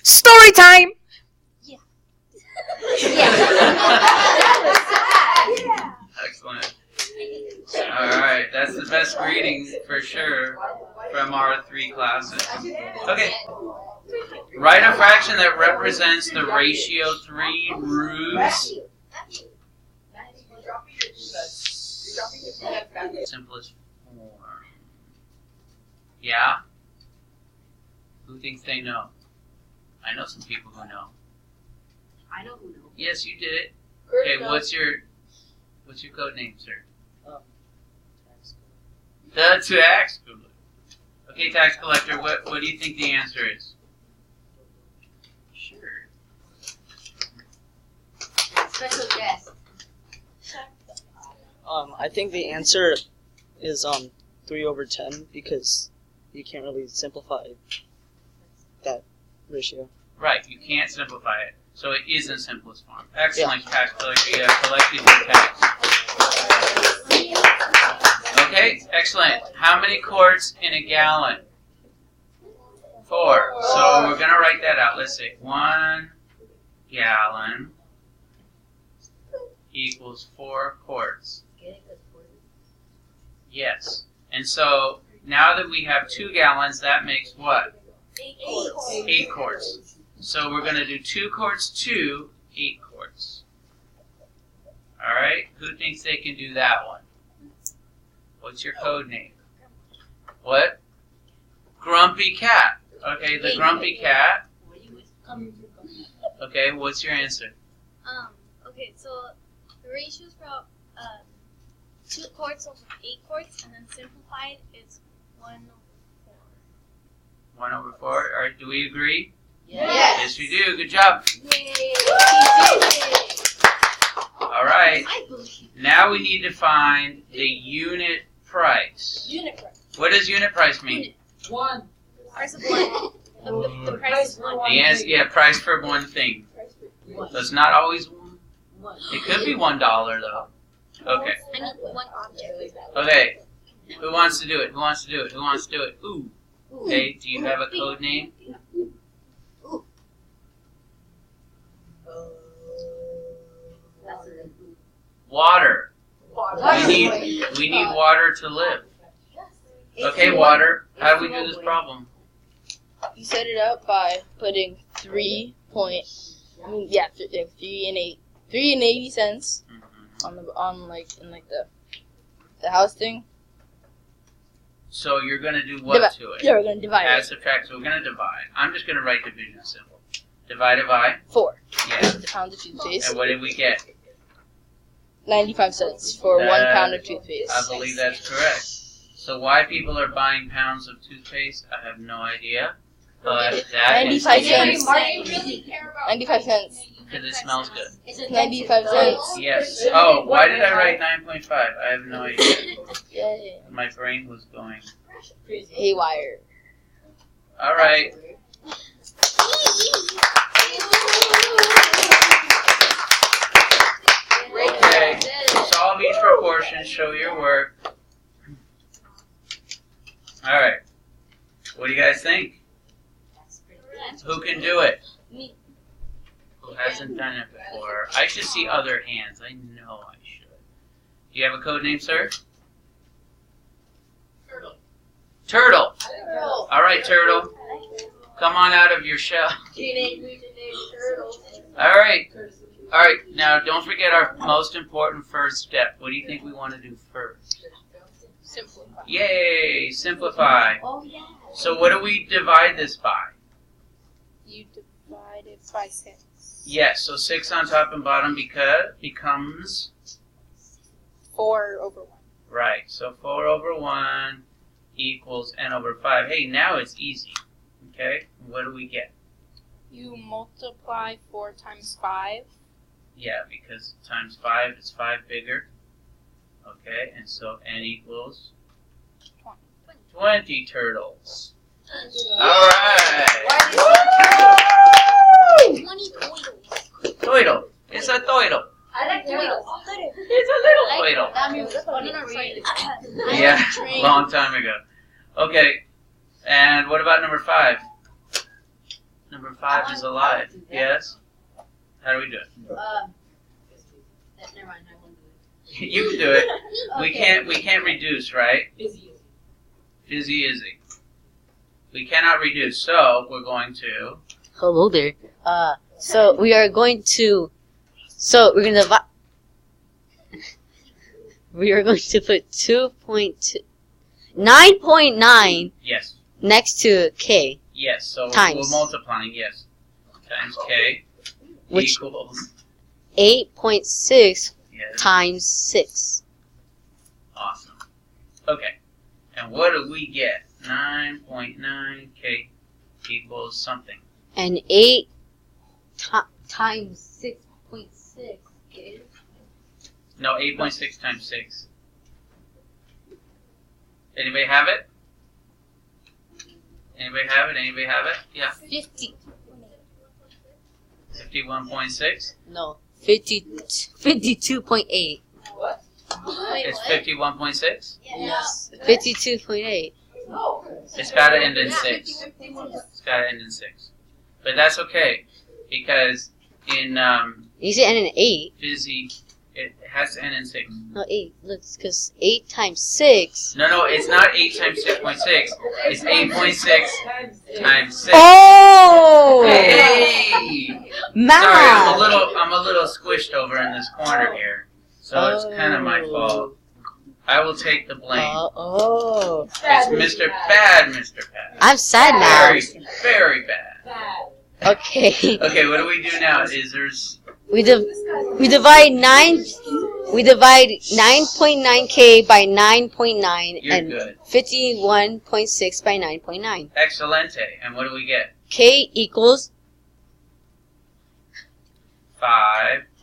Story time! Yeah. Excellent. Alright, that's the best greeting for sure from our 3 classes. Okay. Write a fraction that represents the ratio 3 roofs. Simplest form. Yeah? Who thinks they know? I know some people who know. I know who knows. Yes, you did it. Okay, what's your code name, sir? The tax collector. Okay, tax collector, what do you think the answer is? Sure. Special guest. I think the answer is 3 over 10 because you can't really simplify that ratio. Right, you can't simplify it. So it is in simplest form. Excellent, tax collector. You have collected your tax. Okay, excellent. How many quarts in a gallon? 4. So we're going to write that out. Let's say 1 gallon equals 4 quarts. Yes. And so now that we have 2 gallons, that makes what? 8 quarts. So we're going to do 2 quarts to 8 quarts. All right? Who thinks they can do that one? What's your code name? What? Grumpy Cat. Okay, the Grumpy Cat. Okay, what's your answer? Okay, so the ratio is for 2 quarts over 8 quarts, and then simplified is 1 over 4. 1 over 4. All right, do we agree? Yes. Yes, we do. Good job. All right. Now we need to find the unit price. Unit price. What does unit price mean? One. Price of 1. The price is 1. The answer, yeah, price for one thing. So it's not always one. It could be $1 though. Okay. I mean, 1 object. Okay. Who wants to do it? Who wants to do it? Who wants to do it? Ooh. Okay. Do you have a code name? Water. We need water to live. Okay, water. How do we do this problem? You set it up by putting 3 and 80 cents on the house thing. So you're gonna do what to it? Yeah, we're gonna divide Add, it. subtract. So we're gonna divide. I'm just gonna write division symbol. Divided by 4. Yeah. The pound of toothpaste. And what did we get? 95 cents for 1 pound of toothpaste. I believe that's correct. So why people are buying pounds of toothpaste, I have no idea. But that 95 is cents. 95 cents. because it smells good. 95 cents. Yes. Oh, why did I write 9.5? I have no idea. Yay. My brain was going. Haywire. All right. Okay. Solve each proportion. Show your work. All right. What do you guys think? Who can do it? Me. Who hasn't done it before? I should see other hands. I know I should. Do you have a code name, sir? Turtle. All right, Turtle. Come on out of your shell. All right. All right. Now, don't forget our most important first step. What do you think we want to do first? Simplify. Yay! Simplify. Oh, yeah. So what do we divide this by? You divide it by 6. Yes, so 6 on top and bottom becomes 4 over 1. right. So 4 over 1 equals n over 5. Hey, now it's easy. Okay? What do we get? You multiply 4 times 5. Yeah, because times 5 is 5 bigger. Okay, and so n equals 20 turtles. All right. 20 toidles. Toidle. It's a toidle. I like turtles. It's a little toidle. That means it's funny. Yeah, long time ago. Okay, and what about number 5? Number 5. 5 is alive. Yes? How do we do it? Never mind, I won't do it. You can do it. We can't reduce, right? Fizzy Izzy. We cannot reduce, so we're going to Hello there. So we're gonna divide. We are going to put 9.9 yes. next to K, Yes, so Times. we're multiplying, yes. Times K which equals 8.6 yes. times 6. Awesome. Okay. And what do we get? 9.9 K equals something. And 8 times 6.6 is No, 8.6 times 6. Anybody have it? Anybody have it? Anybody have it? Yeah. 50. 51.6? No, 52.8. It's 51.6? Yes, 52.8. It's got to end in 6. It's got to end in 6. But that's okay, because in You said end in 8. Fizzy, it has to end in 6. No, 8. Look, because 8 times 6. No, it's not 8 times 6.6. It's 8.6 times 6. Oh! Hey! Math! Sorry, I'm a little squished over in this corner here, so it's kind of my fault. I will take the blame. Oh. It's Mr. Bad, Mr. Bad. I'm sad now. Very, very bad. Okay. Okay, what do we do now? We divide 9.9K by 9.9 You're and good. 51.6 by 9.9. Excelente. And what do we get? K equals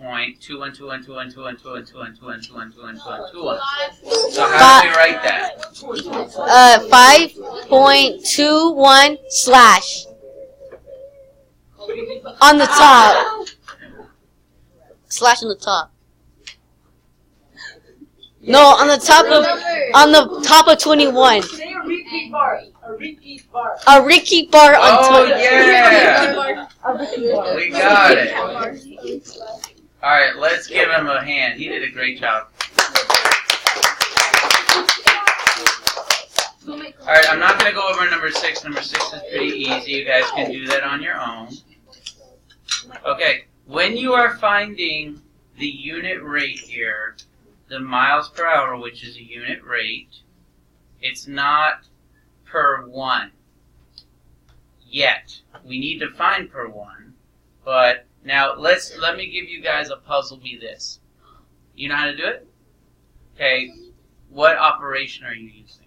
5.2121212121212121. So how do we write that? 5.21 slash on the top. Slash on the top. No, on the top of 21. Say a repeat bar. A repeat bar. A Ricky bar on Oh 20. yeah! A repeat bar. We got it. All right, let's give him a hand. He did a great job. All right, I'm not going to go over number 6. Number 6 is pretty easy. You guys can do that on your own. Okay, when you are finding the unit rate here, the miles per hour, which is a unit rate, it's not per 1 yet. We need to find per 1, but now let me give you guys a puzzle me this. You know how to do it? Okay, what operation are you using?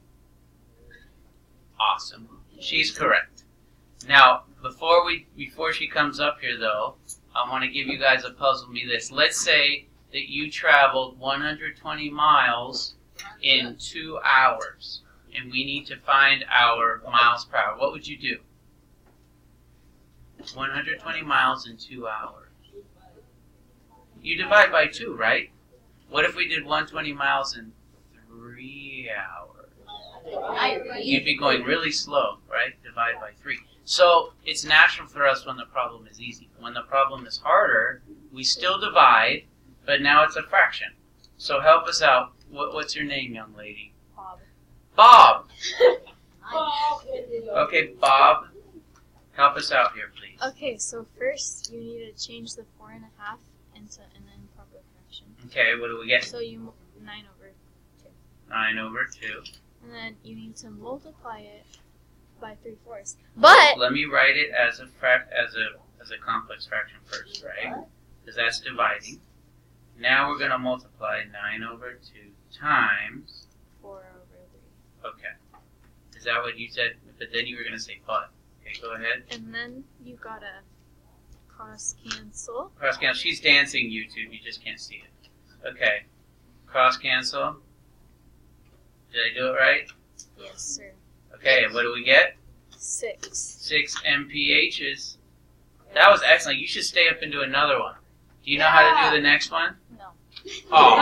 Awesome. She's correct. Now, before she comes up here though, I want to give you guys a puzzle me this. Let's say that you traveled 120 miles in 2 hours, and we need to find our miles per hour. What would you do? 120 miles in 2 hours. You divide by 2, right? What if we did 120 miles in 3 hours? You'd be going really slow, right? Divide by 3. So it's natural for us when the problem is easy. When the problem is harder, we still divide, but now it's a fraction. So help us out. What's your name, young lady? Bob. Okay, Bob, help us out here, please. Okay, so first you need to change the 4.5 into an improper fraction. Okay, what do we get? So you 9 over 2. 9 over 2. And then you need to multiply it by 3/4. But Let me write it as a complex fraction first, right? Because that's dividing. Now we're going to multiply 9 over 2 times. 4 over 3. Okay. Is that what you said? But then you were going to say but. Okay, go ahead. And then you gotta cross cancel. Cross cancel. She's dancing, YouTube. You just can't see it. Okay. Cross cancel. Did I do it right? Yes, sir. Okay, and what do we get? 6. 6 MPHs. That was excellent. You should stay up and do another one. Do you know how to do the next one? No. Oh.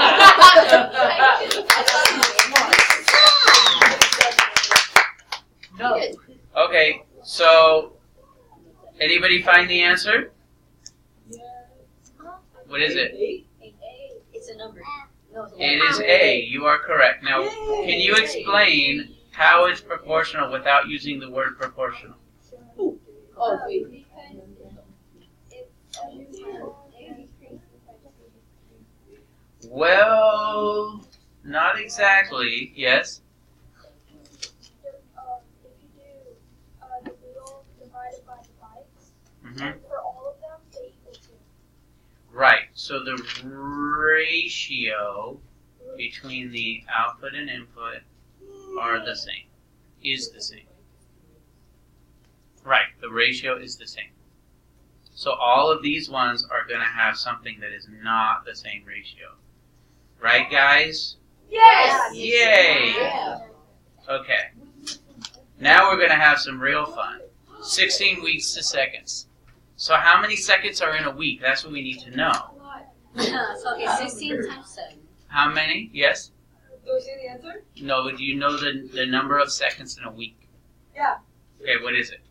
Okay, so Anybody find the answer? What is it? It's a number. No, it's a It is A. You are correct. Now, can you explain how it's proportional without using the word proportional? Oh, wait. Well, not exactly. Yes? If you do the wheel divided by the bytes, Mm-hmm. for all of them, they equal 2. Right. So the ratio between the output and input are the same. Is the same. Right. The ratio is the same. So all of these ones are going to have something that is not the same ratio. Right, guys? Yes! Yay! Yeah. Okay. Now we're going to have some real fun. 16 weeks to seconds. So how many seconds are in a week? That's what we need to know. So, okay, 16 times 7. How many? Yes? Do I say the answer? No, do you know the number of seconds in a week? Yeah. Okay, what is it?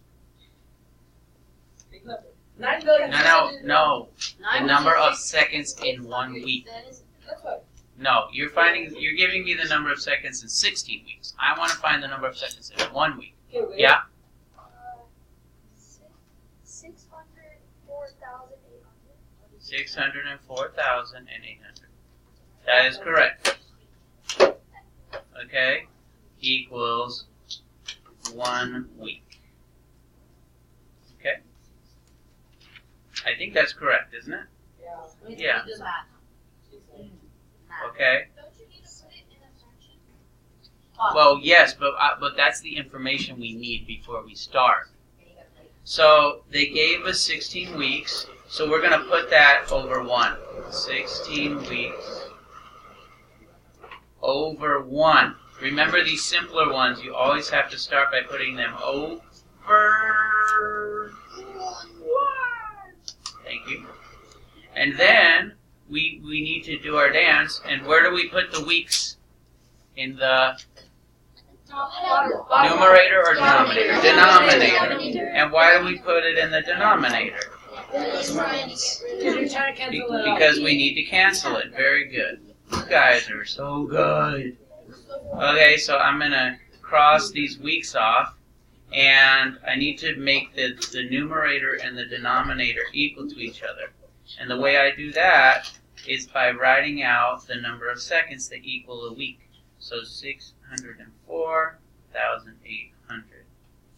9 billion. No. The number of seconds in 1 week. That's what. No, you're giving me the number of seconds in 16 weeks. I want to find the number of seconds in 1 week. Okay, wait. Yeah? 604,800. 604,800. That is correct. Okay? Equals 1 week. Okay? I think that's correct, isn't it? Yeah. Yeah. Do math. Okay? Don't you need to put it in a fraction? Well, yes, but that's the information we need before we start. So they gave us 16 weeks, so we're going to put that over 1. 16 weeks over 1. Remember these simpler ones, you always have to start by putting them over 1. Thank you. And then we need to do our dance, and where do we put the weeks? In the numerator or denominator? Denominator. And why do we put it in the denominator? Because you're trying to cancel it out. Because we need to cancel it. Very good. You guys are so good. Okay, so I'm going to cross these weeks off, and I need to make the numerator and the denominator equal to each other. And the way I do that is by writing out the number of seconds that equal a week. So 604,800.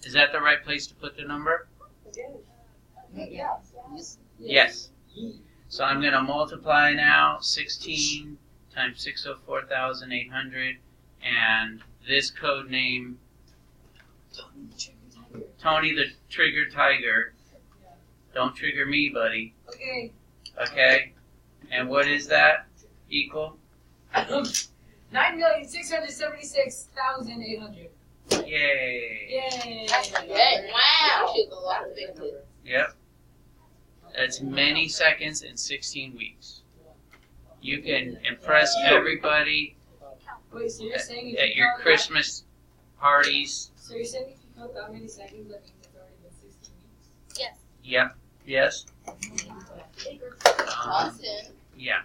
Is that the right place to put the number? Yes. So I'm going to multiply now 16 times 604,800, and this code name, Tony the Trigger Tiger. Don't trigger me, buddy. Okay. Okay? And what is that equal? 9,676,800. Yay. Yay. Okay. Wow. Shoot a lot of big ones. Yep. That's many seconds in 16 weeks. You can impress everybody Wait, so you're saying if at you your count Christmas parties. That, so you're saying if you count that many seconds, that means it's already been 16 weeks? Yes. Yep. Yes? Austin. Yeah.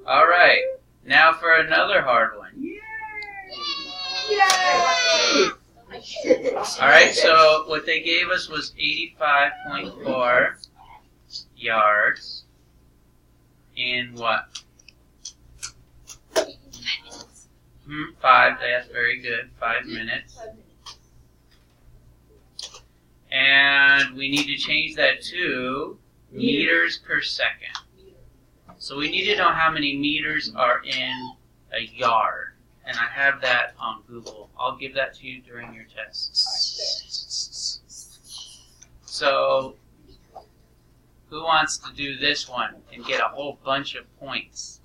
All right. Now for another hard one. All right, so what they gave us was 85.4 yards in what? 5. That's very good. 5 minutes. And we need to change that to meters per second. So we need to know how many meters are in a yard. And I have that on Google. I'll give that to you during your tests. So, who wants to do this one and get a whole bunch of points?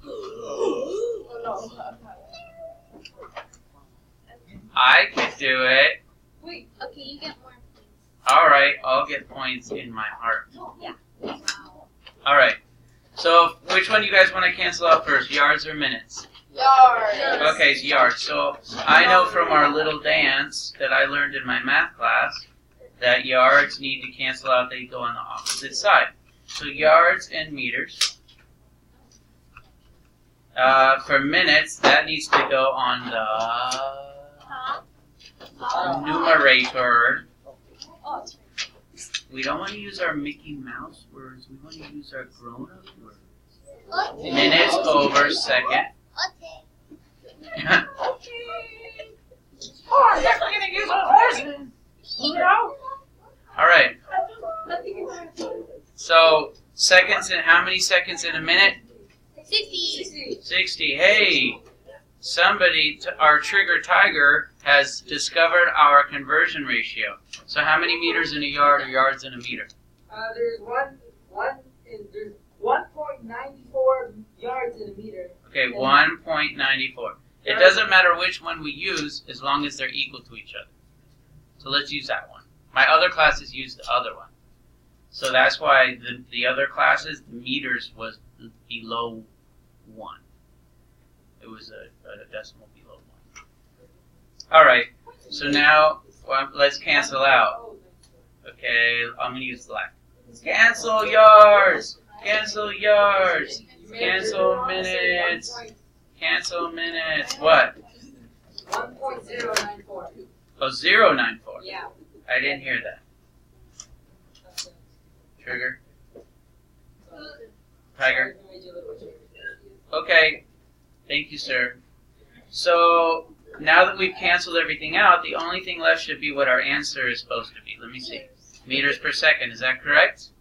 I could do it. Wait. Okay, you get more points. All right, I'll get points in my heart. Yeah. All right. So, which one do you guys want to cancel out first, yards or minutes? Yards. Okay, it's yards. So I know from our little dance that I learned in my math class that yards need to cancel out, they go on the opposite side. So yards and meters. For minutes, that needs to go on the numerator. We don't want to use our Mickey Mouse words. We want to use our grown-up words. Minutes over second. Oh, I'm definitely gonna use those words. No. All right. So seconds and how many seconds in a minute? 60. 60. Hey, somebody, our Trigger Tiger, has discovered our conversion ratio. So how many meters in a yard or yards in a meter? There's there's 1.94 yards in a meter. Okay, 1.94. It doesn't matter which one we use as long as they're equal to each other. So let's use that one. My other classes used the other one. So that's why the other classes, the meters was below 1. It was a decimal below 1. All right, so now let's cancel out. Okay, I'm going to use black. Cancel yards! Cancel yards! Cancel minutes! Cancel minutes! What? 1.094. Oh, 094. Yeah. I didn't hear that. Trigger. Tiger. Okay. Thank you, sir. So, now that we've canceled everything out, the only thing left should be what our answer is supposed to be. Let me see. Meters per second. Is that correct?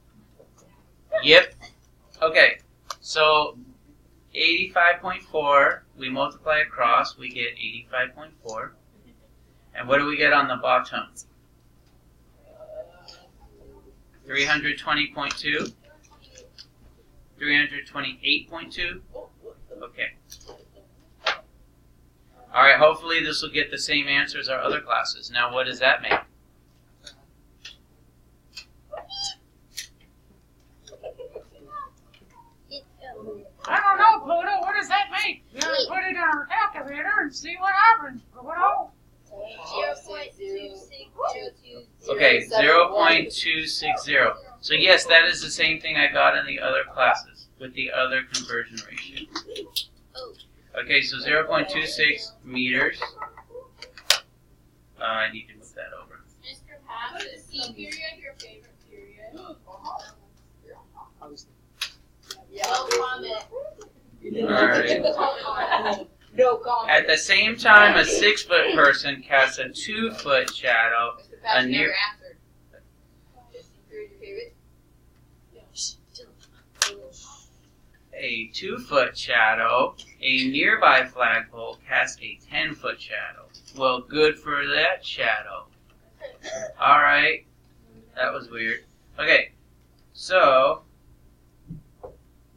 Yep. Okay. So, 85.4, we multiply across, we get 85.4. And what do we get on the bottom? 320.2? 328.2? Okay. Alright, hopefully this will get the same answer as our other classes. Now what does that make? I don't know, Pluto. What does that make? We ought to put it in our calculator and see what happens. Pluto. 0.2602. Okay, 0.260. So yes, that is the same thing I got in the other classes with the other conversion ratio. Okay, so 0.26 meters. I need to move that over. Mr. Pass, is C period your favorite period? No comment. Alright. No comment. At the same time, a 6-foot person casts a 2-foot shadow. A near. answered. Is C period your favorite? A 2-foot shadow, a nearby flagpole casts a 10-foot shadow. Well, good for that shadow. Alright. That was weird. Okay. So,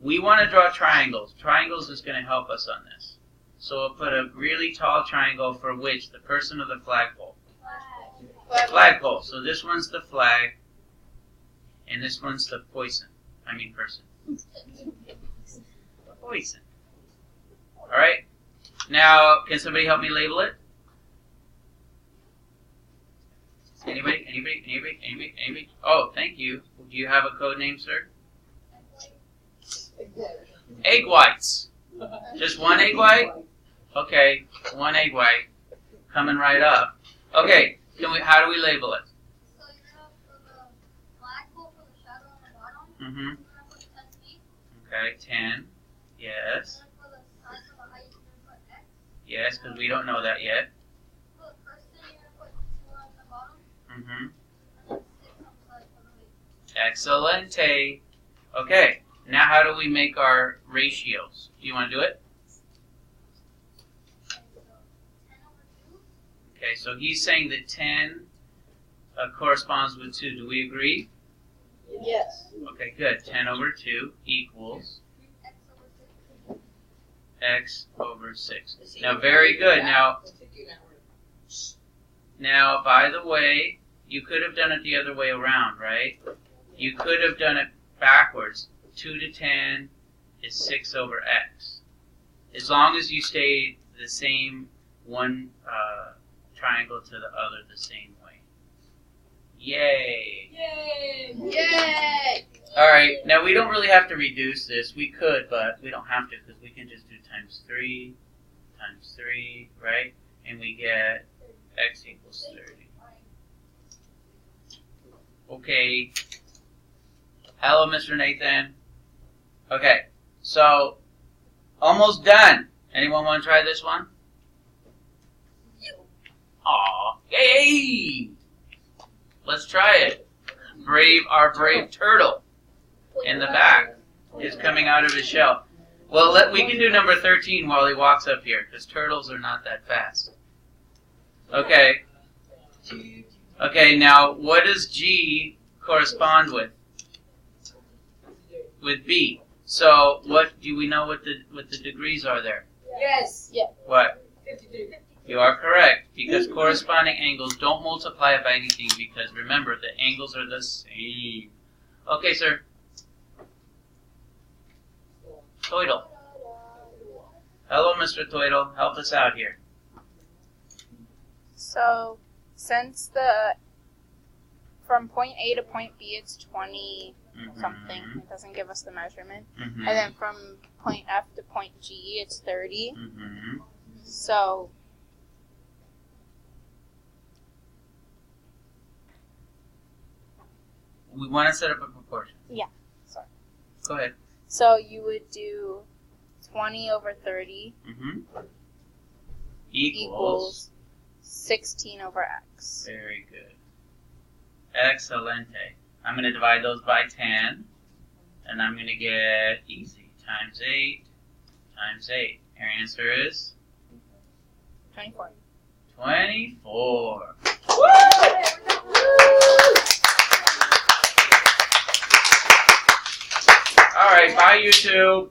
we want to draw triangles. Triangles is going to help us on this. So we'll put a really tall triangle for which? The person or the flagpole? Flagpole. So this one's the flag, and this one's the person. Poison. Alright. Now, can somebody help me label it? Anybody? Oh, thank you. Do you have a code name, sir? Egg whites. Just one egg white? Okay, one egg white. Coming right up. Okay, how do we label it? So you're gonna put the flagpole for the shadow on the bottom. Mm-hmm. You're gonna put 10 feet. Okay, 10. Yes. And then for the size of the height, you're gonna put X. Yes, because we don't know that yet. For the person, you're gonna put 2 on the bottom. Mm-hmm. And then 6 on the side for the weight. Excelente. Okay, now how do we make our ratios? Do you want to do it? Okay, so 10 over 2. Okay, so he's saying that 10 corresponds with 2. Do we agree? Yes. Okay, good. 10 over 2 equals X over 6. x over 6. Now, very good. Now, by the way, you could have done it the other way around, right? You could have done it backwards. 2 to 10 is 6 over x. As long as you stayed the same one triangle to the other the same way. Yay. Yay! Yay! Alright, now we don't really have to reduce this. We could, but we don't have to because we can just do times 3, right? And we get x equals 30. Okay. Hello, Mr. Nathan. Okay, so almost done. Anyone want to try this one? Aw, yay! Let's try it. Our brave turtle in the back is coming out of his shell. Well, we can do number 13 while he walks up here, because turtles are not that fast. Okay. Okay, now what does G correspond with? With B. So, do we know what the degrees are there? Yes. What? 52. You are correct, because corresponding angles don't multiply it by anything, because remember, the angles are the same. Okay, sir. Toidle. Hello, Mr. Toidle. Help us out here. So, since from point A to point B, it's 20 something. It doesn't give us the measurement. And then from point F to point G, it's 30. So, we want to set up a proportion. yeah, sorry. Go ahead. So you would do 20 over 30 Equals. 16 over x. Very good. Excelente. I'm going to divide those by 10, and I'm going to get easy. Times 8 times 8. Your answer is? 24. 24. All right, bye, YouTube.